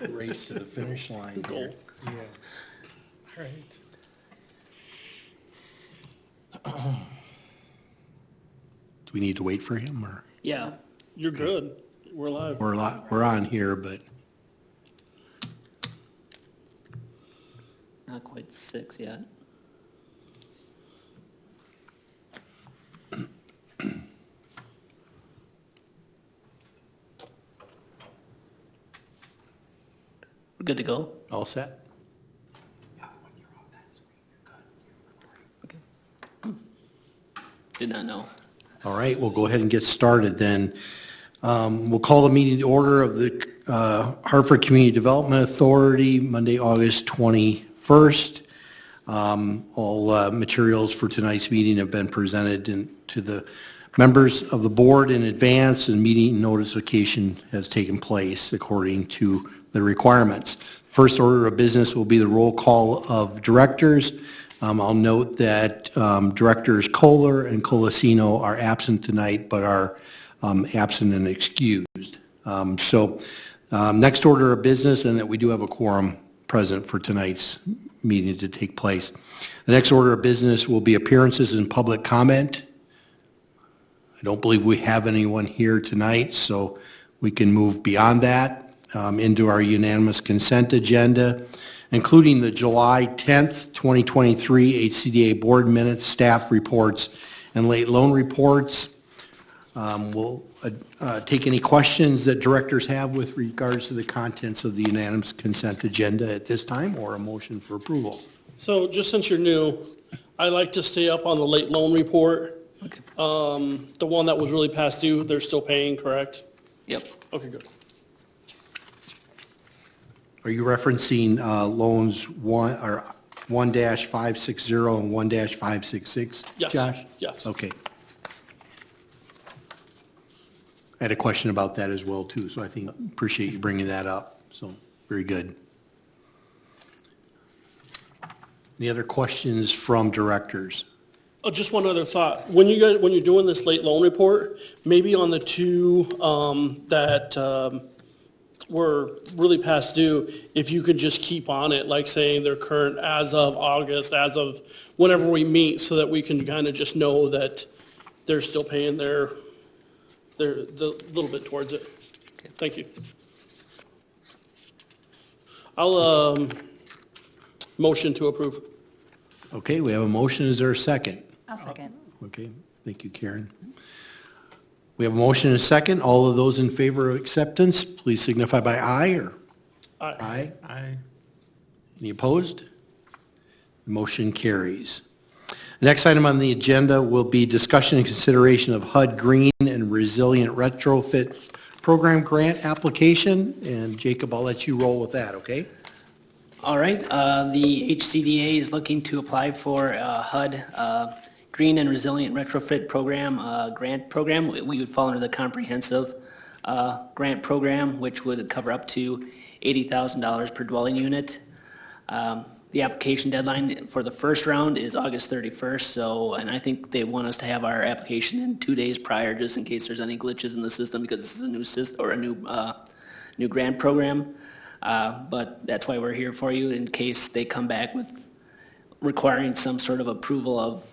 Race to the finish line here. Yeah. All right. Do we need to wait for him, or Yeah, You're good. We're live. we're on here, but not quite 6 yet. We're good to go? all set? Okay. Did not know. All right, we'll go ahead and get started then. We'll call the meeting to order of the Hartford Community Development Authority, Monday, August 21st. All materials for tonight's meeting have been presented to the members of the board in advance, and meeting notification has taken place according to the requirements. First order of business will be the roll call of directors. I'll note that Directors Kohler and Colasino are absent tonight, but are absent and excused. Next order of business, and that we do have a quorum present for tonight's meeting to take place. The next order of business will be appearances and public comment. I don't believe we have anyone here tonight, so we can move beyond that into our unanimous consent agenda, including the July 10th, 2023 HCDA board minutes, staff reports, and late loan reports. We'll take any questions that directors have with regards to the contents of the unanimous consent agenda at this time, or a motion for approval. So just since you're new, I like to stay up on the late loan report. Okay. The one that was really past due, they're still paying, correct? Yep. Okay, good. Are you referencing loans 1-560 and 1-566? Yes. Josh? Yes. Okay. I had a question about that as well, too, so appreciate you bringing that up. So, very good. Any other questions from directors? Oh, just one other thought. When you're doing this late loan report, maybe on the two that were really past due, if you could just keep on it, like saying they're current as of August, as of whenever we meet, so that we can kind of just know that they're still paying the little bit towards it. Okay. Thank you. I'll motion to approve. Okay, we have a motion. Is there a second? I'll second. Okay, thank you, Karen. We have a motion and a second. All of those in favor of acceptance, please signify by aye or Aye. aye. Any opposed? The motion carries. The next item on the agenda will be discussion and consideration of HUD Green and Resilient Retrofit Program Grant application. And Jacob, I'll let you roll with that, okay? All right, the HCDA is looking to apply for HUD Green and Resilient Retrofit Program grant program. We would fall under the comprehensive grant program, which would cover up to $80,000 per dwelling unit. The application deadline for the first round is August 31st, and I think they want us to have our application in 2 days prior, just in case there's any glitches in the system, because this is a new system or a new grant program. But that's why we're here for you, in case they come back with requiring some sort of approval of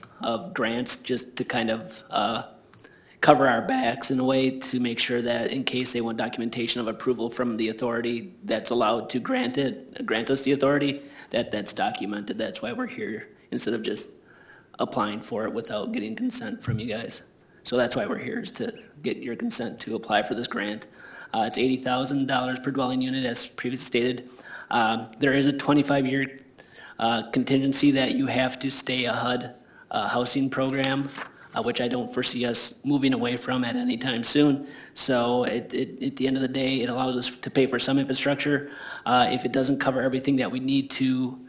grants, just to kind of cover our backs in a way, to make sure that in case they want documentation of approval from the authority that's allowed to grant us the authority, that's documented. That's why we're here, instead of just applying for it without getting consent from you guys. So that's why we're here, is to get your consent to apply for this grant. It's $80,000 per dwelling unit, as previously stated. There is a 25-year contingency that you have to stay a HUD housing program, which I don't foresee us moving away from at any time soon. So at the end of the day, it allows us to pay for some infrastructure. If it doesn't cover everything that we need to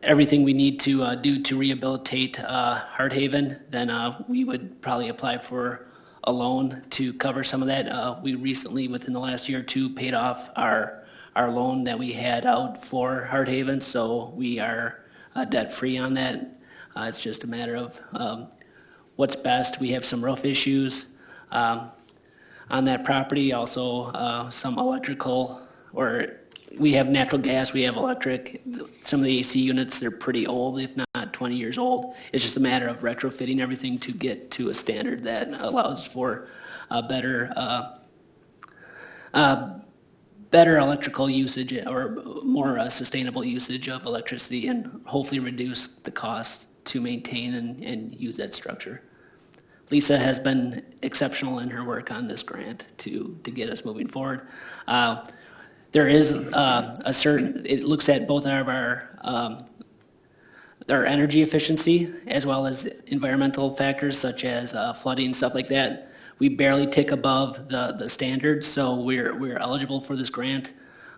everything we need to do to rehabilitate Hardhaven, then we would probably apply for a loan to cover some of that. We recently, within the last year or two, paid off our loan that we had out for Hardhaven, so we are debt-free on that. It's just a matter of what's best. We have some roof issues. on that property. Also, some electrical, or we have natural gas, we have electric. Some of the AC units, they're pretty old, if not 20 years old. It's just a matter of retrofitting everything to get to a standard that allows for better electrical usage or more sustainable usage of electricity, and hopefully reduce the cost to maintain and use that structure. Lisa has been exceptional in her work on this grant to get us moving forward. There is it looks at both of our energy efficiency as well as environmental factors such as flooding, stuff like that. We barely tick above the standards, so we're eligible for this grant.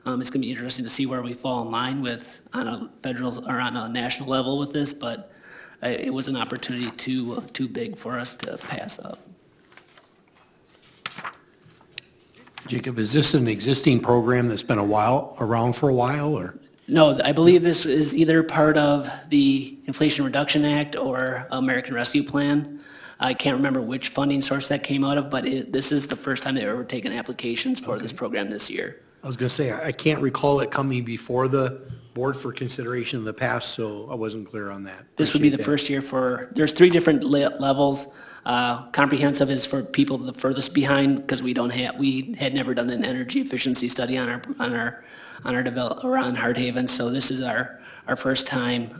It's going to be interesting to see where we fall in line with on a federal or on a national level with this, but it was an opportunity too big for us to pass up. Jacob, is this an existing program that's been around for a while, or? No, I believe this is either part of the Inflation Reduction Act or American Rescue Plan. I can't remember which funding source that came out of, but this is the first time they've ever taken applications for this program this year. I was going to say, I can't recall it coming before the board for consideration in the past, so I wasn't clear on that. This would be the Appreciate first year there's 3 different levels. Comprehensive is for people the furthest behind because we had never done an energy efficiency study on Hardhaven, so this is our first time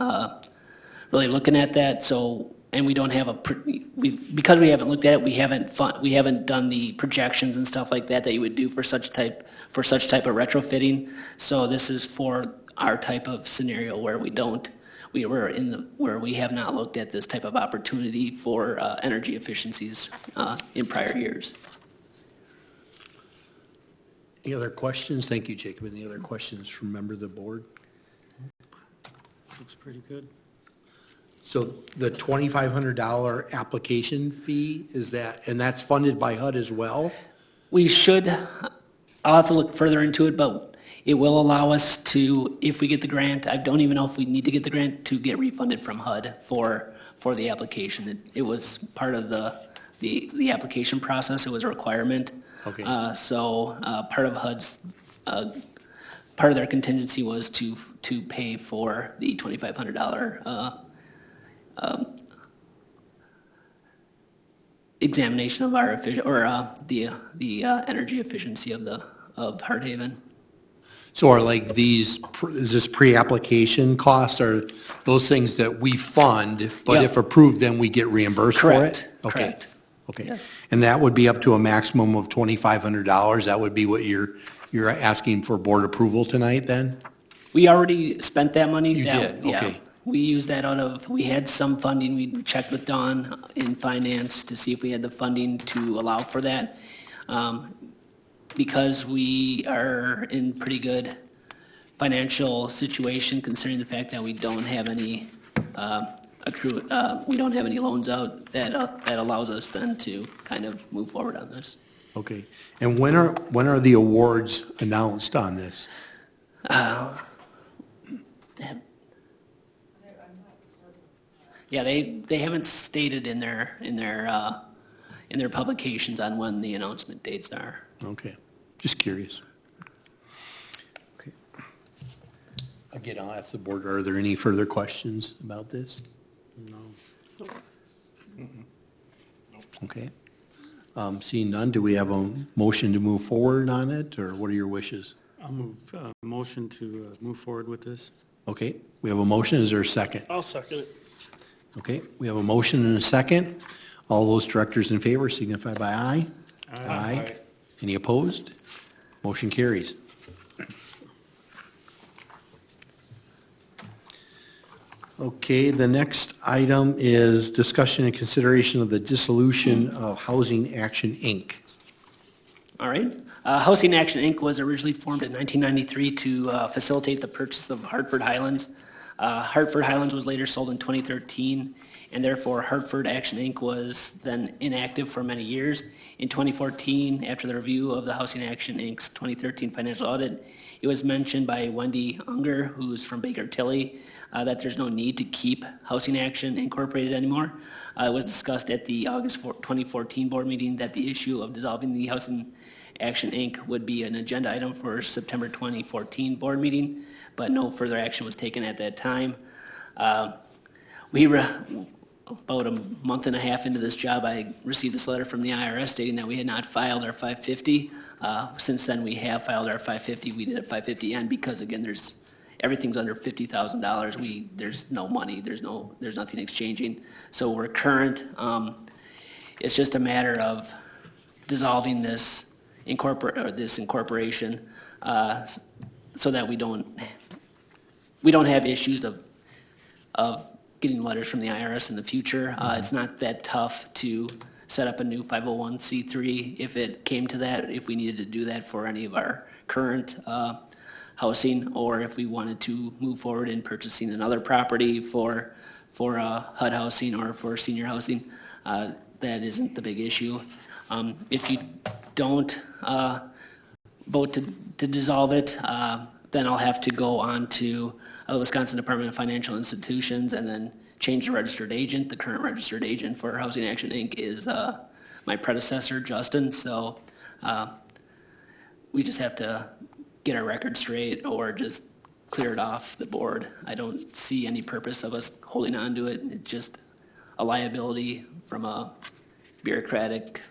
really looking at that. So, and we don't have because we haven't looked at it, we haven't done the projections and stuff like that you would do for such type of retrofitting. So this is for our type of scenario where where we have not looked at this type of opportunity for energy efficiencies in prior years. Any other questions? Thank you, Jacob. Any other questions from members of the board? Looks pretty good. So the $2,500 application fee, and that's funded by HUD as well? I'll have to look further into it, but it will allow us to, if we get the grant, I don't even know if we need to get the grant, to get refunded from HUD for the application. It was part of the application process. It was a requirement. Okay. So part of HUD's, part of their contingency was to pay for the $2,500 examination of our the energy efficiency of Hardhaven. So are like is this pre-application costs, or those things that we fund, but Yeah. if approved, then we get reimbursed for it? Correct. Okay. Correct. Okay. Yes. And that would be up to a maximum of $2,500? That would be what you're asking for board approval tonight then? We already spent that money. You did? Yeah. Okay. We used that we had some funding. We checked with Dawn in finance to see if we had the funding to allow for that. Because we are in pretty good financial situation, considering the fact that we don't have any we don't have any loans out, that allows us then to kind of move forward on this. Okay. And when are the awards announced on this? Yeah, they haven't stated in their publications on when the announcement dates are. Okay. Just curious. Okay. Again, I'll ask the board, are there any further questions about this? No. Okay. Seeing none, do we have a motion to move forward on it, or what are your wishes? I'll move, motion to move forward with this. Okay, we have a motion. Is there a second? I'll second it. Okay, we have a motion and a second. All those directors in favor signify by aye. Aye. Any opposed? Motion carries. Okay, the next item is discussion and consideration of the dissolution of Housing Action, Inc. All right. Housing Action, Inc. was originally formed in 1993 to facilitate the purchase of Hartford Highlands. Hartford Highlands was later sold in 2013, and therefore Hartford Action Inc. was then inactive for many years. In 2014, after the review of the Housing Action Inc.'s 2013 financial audit, it was mentioned by Wendy Unger, who's from Baker Tilly, that there's no need to keep Housing Action Incorporated anymore. It was discussed at the August 2014 board meeting that the issue of dissolving the Housing Action Inc. would be an agenda item for September 2014 board meeting, but no further action was taken at that time. About a month and a half into this job, I received this letter from the IRS stating that we had not filed our 550. Since then, we have filed our 550. We did a 550N because, again, everything's under $50,000. There's no money. There's nothing exchanging. So we're current. It's just a matter of dissolving this incorporation so that we don't have issues of getting letters from the IRS in the future. It's not that tough to set up a new 501c3 if it came to that, if we needed to do that for any of our current housing, or if we wanted to move forward in purchasing another property for HUD housing or for senior housing. That isn't the big issue. If you don't vote to dissolve it, then I'll have to go on to the Wisconsin Department of Financial Institutions and then change the registered agent. The current registered agent for Housing Action Inc. is my predecessor, Justin. So we just have to get our record straight or just clear it off the board. I don't see any purpose of us holding on to it. It's just a liability from a bureaucratic,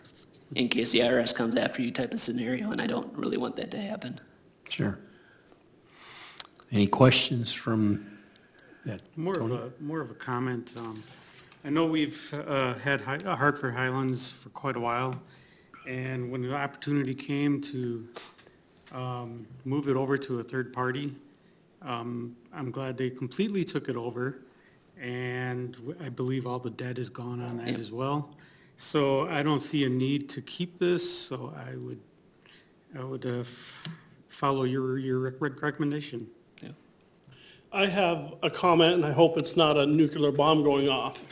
in case the IRS comes after you type of scenario, and I don't really want that to happen. Sure. Any questions from that? More of a comment. I know we've had Hartford Highlands for quite a while, and when the opportunity came to move it over to a third party, I'm glad they completely took it over, and I believe all the debt is gone on that as well. So I don't see a need to keep this. So I would follow your recommendation. I have a comment, and I hope it's not a nuclear bomb going off.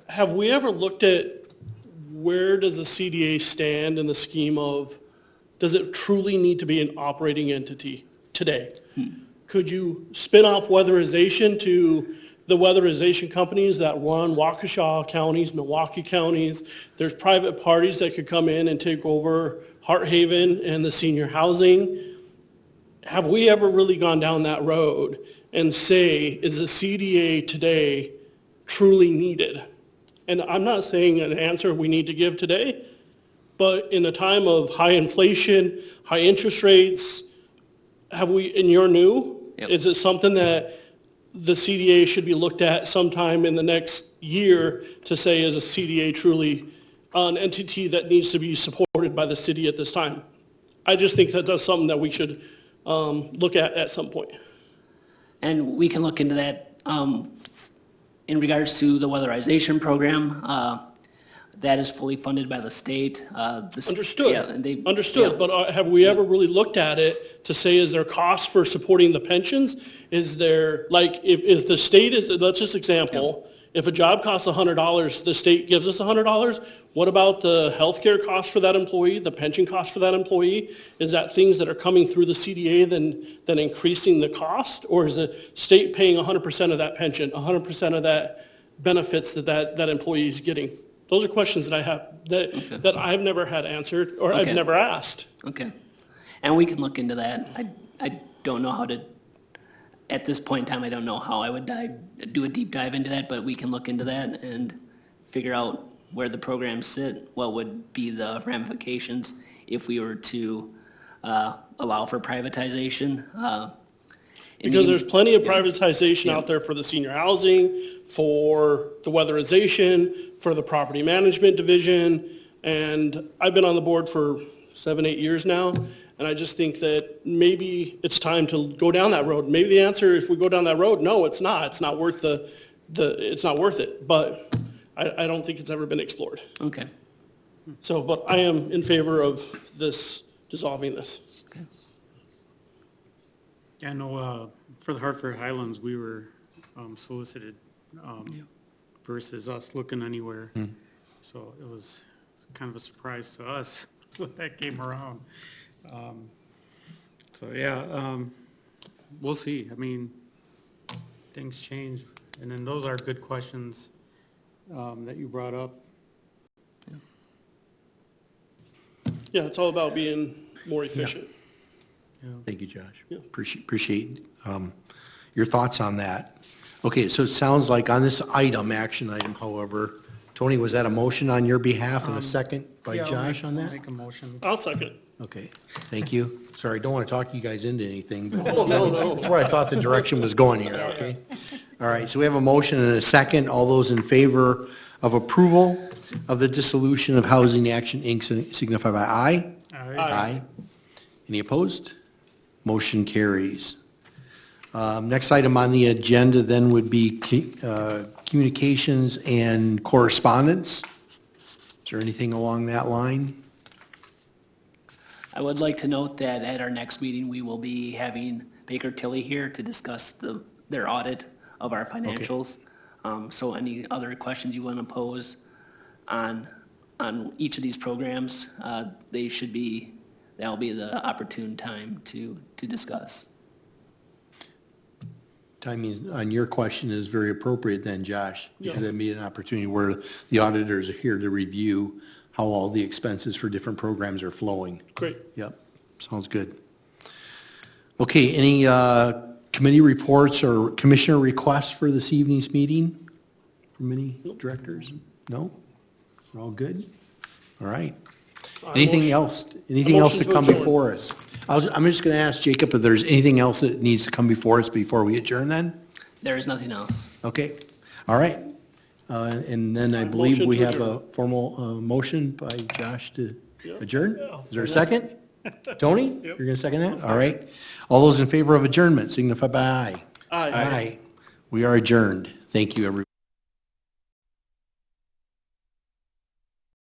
Have we ever looked at where does the CDA stand in the scheme of, does it truly need to be an operating entity today? Could you spin off weatherization to the weatherization companies that run Waukesha counties, Milwaukee counties? There's private parties that could come in and take over Heart Haven and the senior housing. Have we ever really gone down that road and say, is the CDA today truly needed? And I'm not saying an answer we need to give today, but in a time of high inflation, high interest rates, have we, and you're new, is it something that the CDA should be looked at sometime in the next year to say, is a CDA truly an entity that needs to be supported by the city at this time? I just think that that's something that we should look at some point. And we can look into that in regards to the weatherization program. That is fully funded by the state. Understood. Yeah, and Understood. Yeah. But have we ever really looked at it to say, is there cost for supporting the pensions? Is there, like, if the state is, let's just example, if a job costs $100, the state gives us $100, what about the healthcare cost for that employee, the pension cost for that employee? Is that things that are coming through the CDA then increasing the cost? Or is the state paying 100% of that pension, 100% of that benefits that employee is getting? Those are questions that I have that I've never had answered or I've never asked. Okay. And we can look into that. I don't know how to, at this point in time, I don't know how I would do a deep dive into that, but we can look into that and figure out where the programs sit, what would be the ramifications if we were to allow for privatization. Because there's plenty of privatization out there for the senior housing, for the weatherization, for the property management division, and I've been on the board for 7-8 years now, and I just think that maybe it's time to go down that road. Maybe the answer, if we go down that road, no, it's not. It's not worth it's not worth it, but I don't think it's ever been explored. Okay. So, but I am in favor of this, dissolving this. Okay. Yeah, I know for the Hartford Highlands, we were solicited versus us looking anywhere. So it was kind of a surprise to us when that came around. So, yeah, we'll see. I mean, things change. And then those are good questions that you brought up. Yeah, it's all about being more efficient. Thank you, Josh. Yeah. Appreciate your thoughts on that. Okay, so it sounds like on this item, action item, however, Tony, was that a motion on your behalf and a second by Yeah, I'll Josh make- on I'll that? make a motion. I'll second. Okay, thank you. Sorry, don't want to talk you guys into anything, but Oh, no. that's where I thought the direction was going here, okay? All right, so we have a motion and a second. All those in favor of approval of the dissolution of Housing Action, Inc. signify by aye. Aye. Any opposed? Motion carries. Next item on the agenda then would be communications and correspondence. Is there anything along that line? I would like to note that at our next meeting, we will be having Baker Tilly here to discuss their audit of our financials. So any other questions you want to pose on each of these programs, that'll be the opportune time to discuss. Timing on your question is very appropriate then, Josh, because that'd be an opportunity where the auditors are here to review how all the expenses for different programs are flowing. Great. Yep, sounds good. Okay, any committee reports or commissioner requests for this evening's meeting from any directors? No? We're all good? All right. Anything else, anything else to motion to come adjourn. before us? I'm just going to ask Jacob if there's anything else that needs to come before us before we adjourn then? There is nothing else. Okay, all right. And then I believe Motion we to have a adjourn. formal motion by Josh to Yeah. adjourn? Yeah, I'll Is there a second second? Tony, you're going to second that? All right. All those in favor of adjournment signify by aye. Aye. Aye. We are adjourned. Thank you, everyone.